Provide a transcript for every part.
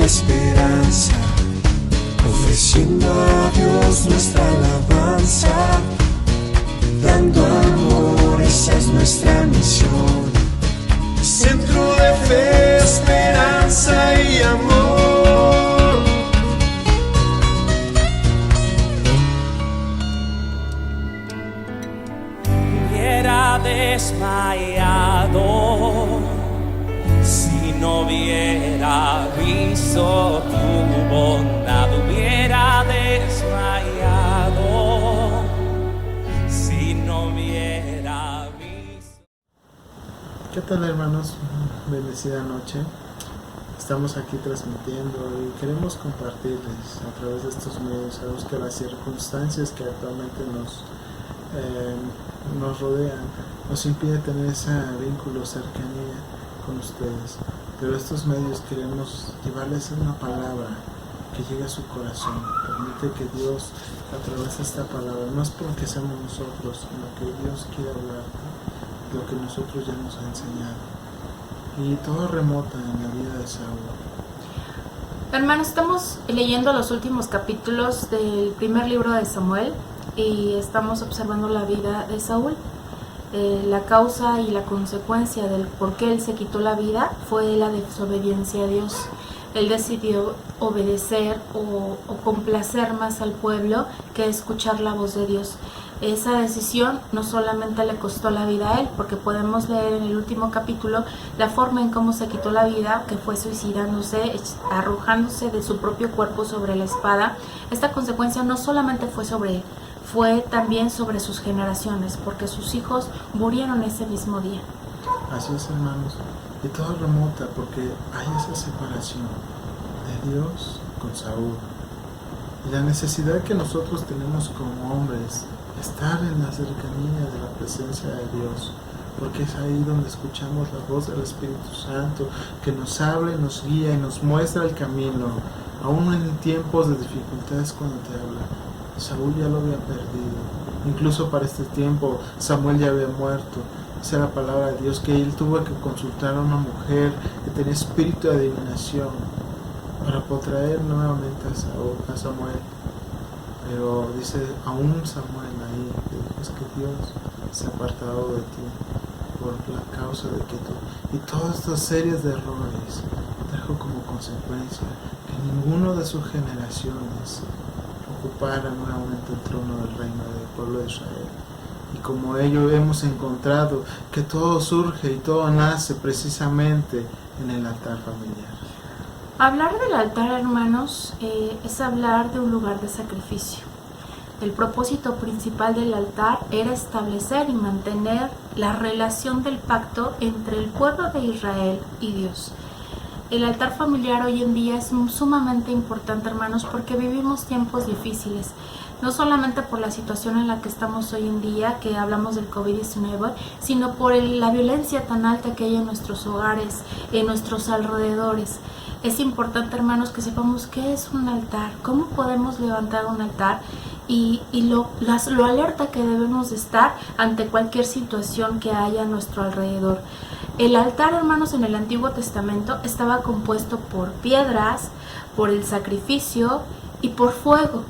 esperanza, ofreciendo a Dios nuestra alabanza, dando amor, esa es nuestra misión. Centro de fe, esperanza y amor. Hubiera desmayado si no hubiera visto tu bondad. Hubiera desmayado si no hubiera visto. ¿Qué tal, hermanos? Bendecida noche. Estamos aquí transmitiendo y queremos compartirles a través de estos medios. Sabemos que las circunstancias que actualmente nos rodean nos impide tener ese vínculo, cercanía con ustedes, pero estos medios queremos llevarles una palabra que llegue a su corazón. Permite que Dios, a través de esta palabra, no es porque seamos nosotros, sino que Dios quiere hablarte lo que nosotros ya nos ha enseñado, y todo remota en la vida de Saúl. Hermanos, estamos leyendo los últimos capítulos del primer libro de Samuel y estamos observando la vida de Saúl. La causa y la consecuencia del por qué él se quitó la vida fue la desobediencia a Dios. Él decidió obedecer o complacer más al pueblo que escuchar la voz de Dios. Esa decisión no solamente le costó la vida a él, porque podemos leer en el último capítulo la forma en cómo se quitó la vida, que fue suicidándose, arrojándose de su propio cuerpo sobre la espada. Esta consecuencia no solamente fue sobre él, fue también sobre sus generaciones, porque sus hijos murieron ese mismo día. Así es, hermanos, y todo remota porque hay esa separación de Dios con Saúl, y la necesidad que nosotros tenemos como hombres estar en la cercanía de la presencia de Dios, porque es ahí donde escuchamos la voz del Espíritu Santo que nos habla, nos guía y nos muestra el camino, aún en tiempos de dificultades. Cuando te habla, Saúl ya lo había perdido, incluso para este tiempo Samuel ya había muerto. Esa es la palabra de Dios, que él tuvo que consultar a una mujer que tenía espíritu de adivinación para poder traer nuevamente a Samuel. Pero dice, aún Samuel ahí, es que Dios se ha apartado de ti por la causa de que tú, y todas estas series de errores trajo como consecuencia que ninguno de sus generaciones ocupara nuevamente el trono del reino del pueblo de Israel. Y como ello hemos encontrado que todo surge y todo nace precisamente en el altar familiar. Hablar del altar, hermanos, es hablar de un lugar de sacrificio. El propósito principal del altar era establecer y mantener la relación del pacto entre el pueblo de Israel y Dios. El altar familiar hoy en día es sumamente importante, hermanos, porque vivimos tiempos difíciles. No solamente por la situación en la que estamos hoy en día, que hablamos del COVID-19, sino por la violencia tan alta que hay en nuestros hogares, en nuestros alrededores. Es importante, hermanos, que sepamos qué es un altar, cómo podemos levantar un altar y lo alerta que debemos de estar ante cualquier situación que haya a nuestro alrededor. El altar, hermanos, en el Antiguo Testamento estaba compuesto por piedras, por el sacrificio y por fuego.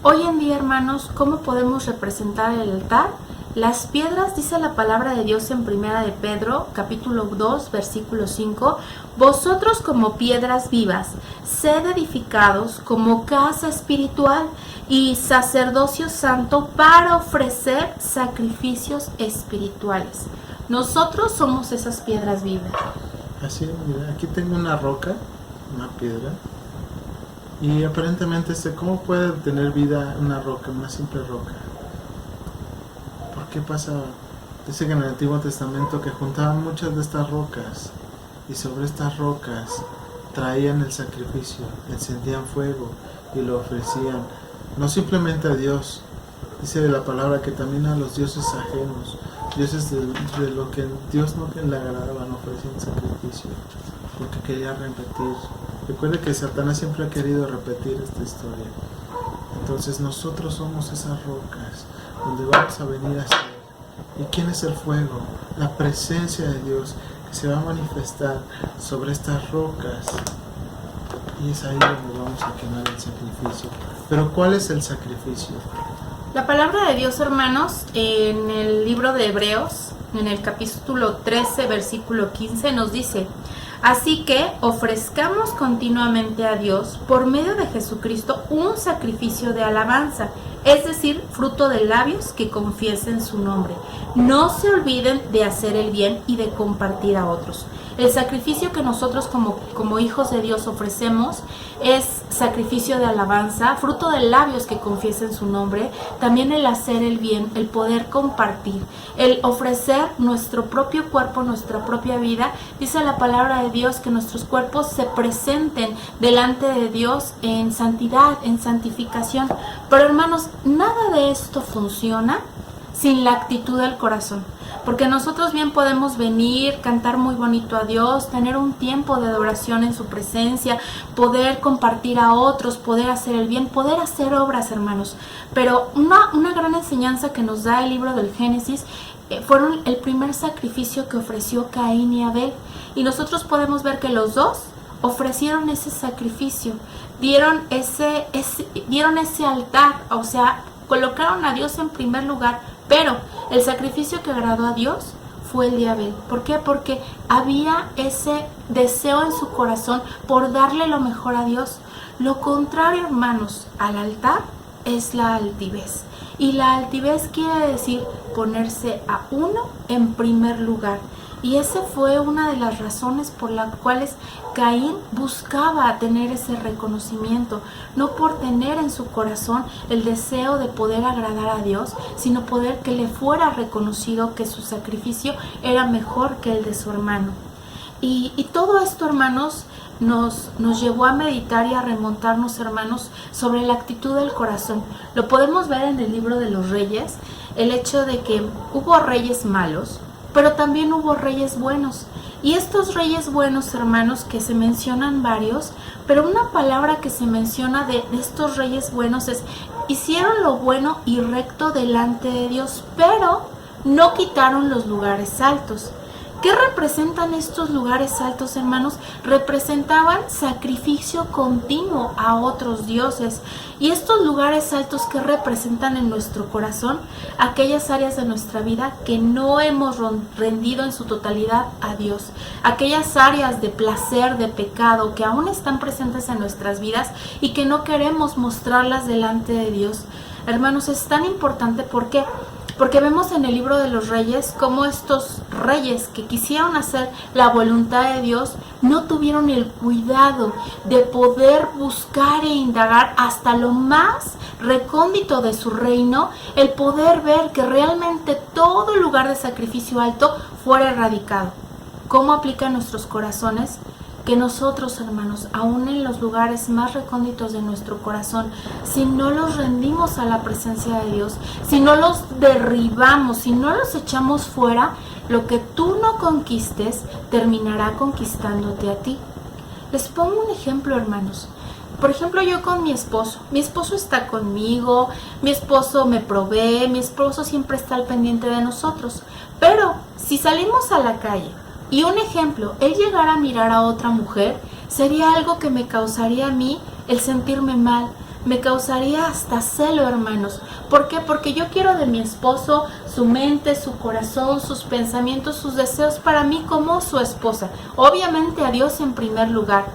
Hoy en día, hermanos, ¿cómo podemos representar el altar? Las piedras, dice la palabra de Dios en Primera de Pedro, capítulo 2, versículo 5, vosotros como piedras vivas, sed edificados como casa espiritual y sacerdocio santo para ofrecer sacrificios espirituales. Nosotros somos esas piedras vivas. Así, mira, aquí tengo una roca, una piedra, y aparentemente ¿cómo puede tener vida una roca, una simple roca? ¿Por qué pasa? Dice que en el Antiguo Testamento que juntaban muchas de estas rocas y sobre estas rocas traían el sacrificio, encendían fuego y lo ofrecían, no simplemente a Dios, dice la palabra que también a los dioses ajenos, dioses de lo que Dios no le agradaba, no ofrecían sacrificio, porque quería repetir. Recuerde que Satanás siempre ha querido repetir esta historia. Entonces nosotros somos esas rocas donde vamos a venir a ser. ¿Y quién es el fuego? La presencia de Dios que se va a manifestar sobre estas rocas y es ahí donde vamos a quemar el sacrificio. Pero ¿cuál es el sacrificio? La palabra de Dios, hermanos, en el libro de Hebreos, en el capítulo 13, versículo 15, nos dice: así que ofrezcamos continuamente a Dios, por medio de Jesucristo, un sacrificio de alabanza, es decir, fruto de labios que confiesen su nombre. No se olviden de hacer el bien y de compartir a otros. El sacrificio que nosotros como hijos de Dios ofrecemos es sacrificio de alabanza, fruto de labios que confiesen su nombre, también el hacer el bien, el poder compartir, el ofrecer nuestro propio cuerpo, nuestra propia vida. Dice la palabra de Dios que nuestros cuerpos se presenten delante de Dios en santidad, en santificación. Pero hermanos, nada de esto funciona sin la actitud del corazón. Porque nosotros bien podemos venir, cantar muy bonito a Dios, tener un tiempo de adoración en su presencia, poder compartir a otros, poder hacer el bien, poder hacer obras, hermanos. Pero una gran enseñanza que nos da el libro del Génesis fueron el primer sacrificio que ofreció Caín y Abel. Y nosotros podemos ver que los dos ofrecieron ese sacrificio, dieron ese altar, o sea, colocaron a Dios en primer lugar. Pero el sacrificio que agradó a Dios fue el de Abel. ¿Por qué? Porque había ese deseo en su corazón por darle lo mejor a Dios. Lo contrario, hermanos, al altar es la altivez. Y la altivez quiere decir ponerse a uno en primer lugar. Y esa fue una de las razones por las cuales Caín buscaba tener ese reconocimiento, no por tener en su corazón el deseo de poder agradar a Dios, sino poder que le fuera reconocido que su sacrificio era mejor que el de su hermano. Y todo esto, hermanos, nos llevó a meditar y a remontarnos, hermanos, sobre la actitud del corazón. Lo podemos ver en el libro de los Reyes, el hecho de que hubo reyes malos, pero también hubo reyes buenos. Y estos reyes buenos, hermanos, que se mencionan varios, pero una palabra que se menciona de estos reyes buenos es: hicieron lo bueno y recto delante de Dios, pero no quitaron los lugares altos. ¿Qué representan estos lugares altos, hermanos? Representaban sacrificio continuo a otros dioses. Y estos lugares altos, ¿qué representan en nuestro corazón? Aquellas áreas de nuestra vida que no hemos rendido en su totalidad a Dios. Aquellas áreas de placer, de pecado, que aún están presentes en nuestras vidas y que no queremos mostrarlas delante de Dios. Hermanos, es tan importante. ¿Por qué? Porque vemos en el libro de los Reyes cómo estos reyes que quisieron hacer la voluntad de Dios no tuvieron el cuidado de poder buscar e indagar hasta lo más recóndito de su reino, el poder ver que realmente todo lugar de sacrificio alto fuera erradicado. ¿Cómo aplica en nuestros corazones? Que nosotros, hermanos, aún en los lugares más recónditos de nuestro corazón, si no los rendimos a la presencia de Dios, si no los derribamos, si no los echamos fuera, lo que tú no conquistes terminará conquistándote a ti. Les pongo un ejemplo, hermanos. Por ejemplo, yo con mi esposo está conmigo, mi esposo me provee, mi esposo siempre está al pendiente de nosotros. Pero si salimos a la calle, y un ejemplo, él llegar a mirar a otra mujer, sería algo que me causaría a mí el sentirme mal, me causaría hasta celo, hermanos. ¿Por qué? Porque yo quiero de mi esposo su mente, su corazón, sus pensamientos, sus deseos para mí como su esposa. Obviamente a Dios en primer lugar.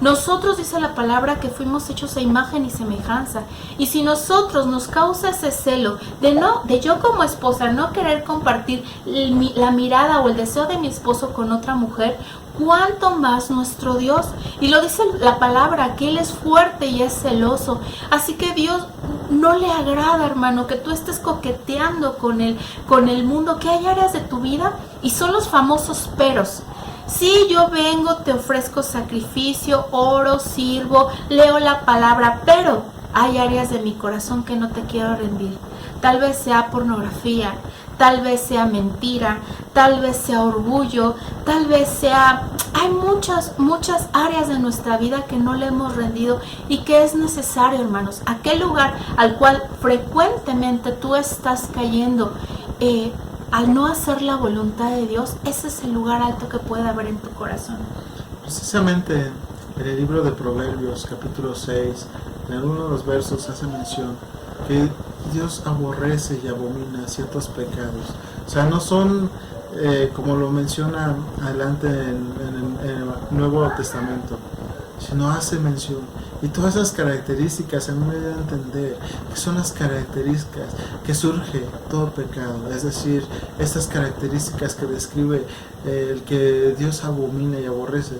Nosotros, dice la palabra, que fuimos hechos a imagen y semejanza. Y si nosotros nos causa ese celo de yo como esposa no querer compartir la mirada o el deseo de mi esposo con otra mujer, ¿cuánto más nuestro Dios? Y lo dice la palabra, que Él es fuerte y es celoso. Así que Dios no le agrada, hermano, que tú estés coqueteando con el mundo, que hay áreas de tu vida y son los famosos peros. Sí, yo vengo, te ofrezco sacrificio, oro, sirvo, leo la palabra, pero hay áreas de mi corazón que no te quiero rendir. Tal vez sea pornografía, tal vez sea mentira, tal vez sea orgullo, tal vez sea... Hay muchas áreas de nuestra vida que no le hemos rendido y que es necesario, hermanos. Aquel lugar al cual frecuentemente tú estás cayendo, al no hacer la voluntad de Dios, ese es el lugar alto que puede haber en tu corazón. Precisamente En el libro de Proverbios, capítulo 6, en alguno de los versos hace mención que Dios aborrece y abomina ciertos pecados. O sea, no son como lo menciona adelante en el Nuevo Testamento, sino hace mención. Y todas esas características a mí me dan a entender que son las características que surge todo pecado. Es decir, estas características que describe el que Dios abomina y aborrece,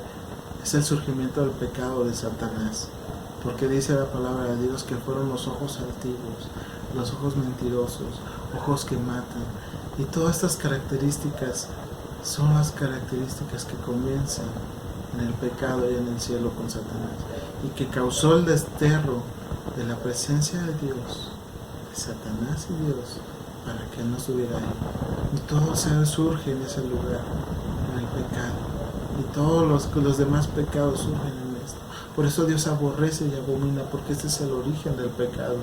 es el surgimiento del pecado de Satanás. Porque dice la palabra de Dios que fueron los ojos altivos, los ojos mentirosos, ojos que matan. Y todas estas características son las características que comienzan en el pecado y en el cielo con Satanás, y que causó el desterro de la presencia de Dios, de Satanás y Dios, para que Él no estuviera ahí. Y todo surge en ese lugar, en el pecado, y todos los demás pecados surgen en esto. Por eso Dios aborrece y abomina, porque este es el origen del pecado.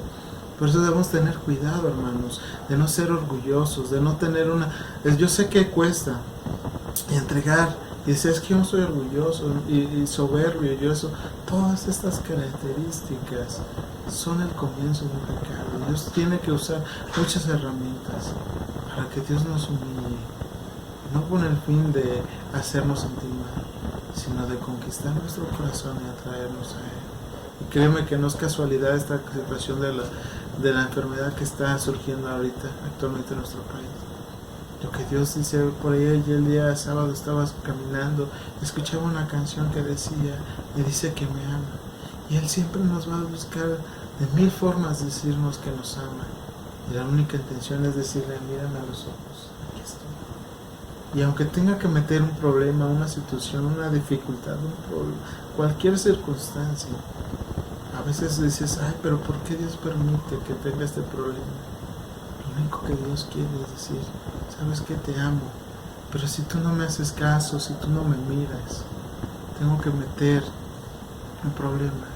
Por eso debemos tener cuidado, hermanos, de no ser orgullosos, de no tener una... Yo sé que cuesta entregar y decir, es que yo no soy orgulloso y soberbio y eso. Todas estas características son el comienzo de un pecado. Dios tiene que usar muchas herramientas para que Dios nos humille, no con el fin de hacernos sentir mal, sino de conquistar nuestro corazón y atraernos a Él. Y créeme que no es casualidad esta situación de la enfermedad que está surgiendo ahorita actualmente en nuestro país. Lo que Dios dice por ahí, el día sábado estaba caminando, escuchaba una canción que decía, me dice que me ama. Y Él siempre nos va a buscar de mil formas decirnos que nos ama. Y la única intención es decirle, mírame a los ojos, aquí estoy. Y aunque tenga que meter un problema, una situación, una dificultad, cualquier circunstancia, a veces dices, ay, pero ¿por qué Dios permite que tenga este problema? Lo único que Dios quiere es decir, sabes que te amo, pero si tú no me haces caso, si tú no me miras, tengo que meter un problema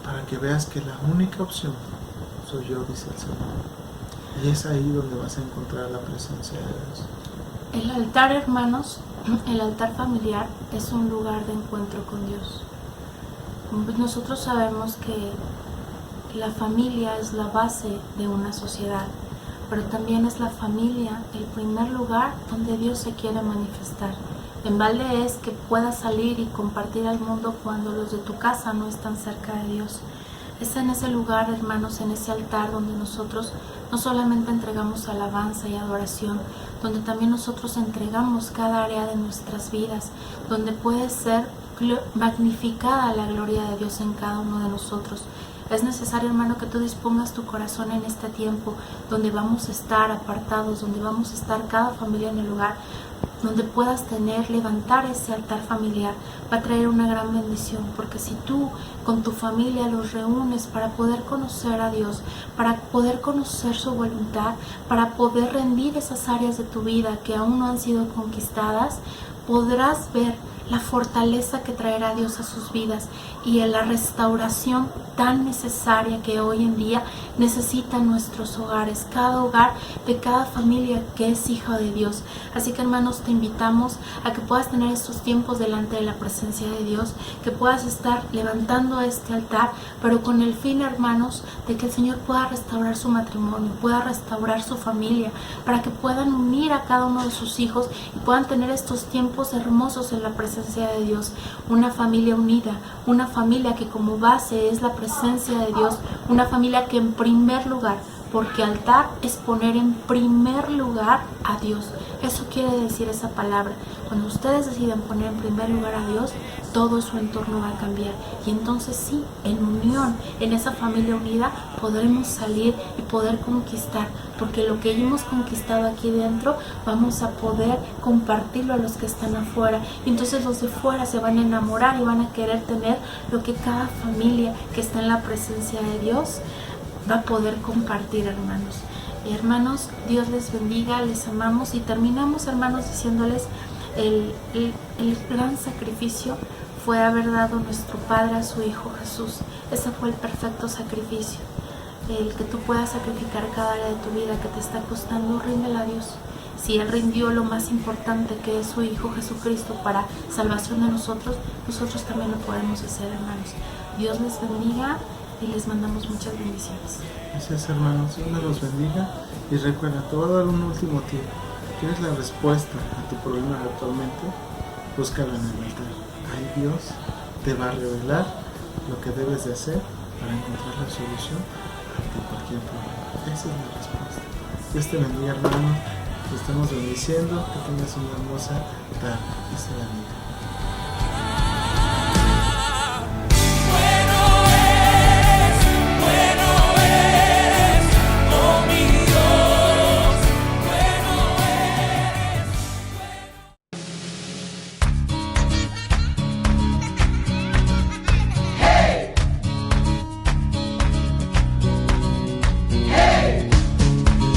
para que veas que la única opción soy yo, dice el Señor. Y es ahí donde vas a encontrar la presencia de Dios. El altar, hermanos, el altar familiar es un lugar de encuentro con Dios. Nosotros sabemos que la familia es la base de una sociedad, pero también es la familia el primer lugar donde Dios se quiere manifestar. En balde es que puedas salir y compartir al mundo cuando los de tu casa no están cerca de Dios. Es en ese lugar, hermanos, en ese altar donde nosotros no solamente entregamos alabanza y adoración, donde también nosotros entregamos cada área de nuestras vidas, donde puede ser magnificada la gloria de Dios en cada uno de nosotros. Es necesario, hermano, que tú dispongas tu corazón en este tiempo donde vamos a estar apartados, donde vamos a estar cada familia en el lugar, donde puedas levantar ese altar familiar. Va a traer una gran bendición, porque si tú con tu familia los reúnes para poder conocer a Dios, para poder conocer su voluntad, para poder rendir esas áreas de tu vida que aún no han sido conquistadas, podrás ver la fortaleza que traerá Dios a sus vidas y en la restauración tan necesaria que hoy en día necesitan nuestros hogares, cada hogar de cada familia que es hija de Dios. Así que, hermanos, te invitamos a que puedas tener estos tiempos delante de la presencia de Dios, que puedas estar levantando este altar, pero con el fin, hermanos, de que el Señor pueda restaurar su matrimonio, pueda restaurar su familia, para que puedan unir a cada uno de sus hijos y puedan tener estos tiempos hermosos en la presencia de Dios. Una familia unida, una familia que como base es la presencia de Dios, una familia que en primer lugar, porque altar es poner en primer lugar a Dios. Eso quiere decir esa palabra. Cuando ustedes deciden poner en primer lugar a Dios, todo su entorno va a cambiar. Y entonces sí, en unión, en esa familia unida, podremos salir y poder conquistar. Porque lo que hemos conquistado aquí dentro, vamos a poder compartirlo a los que están afuera. Y entonces los de fuera se van a enamorar y van a querer tener lo que cada familia que está en la presencia de Dios va a poder compartir, hermanos. Y hermanos, Dios les bendiga, les amamos y terminamos, hermanos, diciéndoles el gran sacrificio fue haber dado nuestro Padre a su Hijo Jesús. Ese fue el perfecto sacrificio. El que tú puedas sacrificar cada área de tu vida que te está costando, ríndela a Dios. Si Él rindió lo más importante, que es su Hijo Jesucristo, para salvación de nosotros, nosotros también lo podemos hacer, hermanos. Dios les bendiga y les mandamos muchas bendiciones. Gracias, hermanos. Dios los bendiga. Y recuerda, te voy a dar un último tip. ¿Quieres la respuesta a tu problema actualmente? Búscala en el altar. Ahí Dios te va a revelar lo que debes de hacer para encontrar la solución ante cualquier problema. Esa es la respuesta. Dios te bendiga, hermano. Te estamos bendiciendo. Que tengas una hermosa tarde. Dios te bendiga.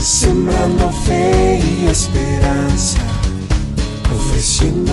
Sembrando fe y esperanza, ofreciendo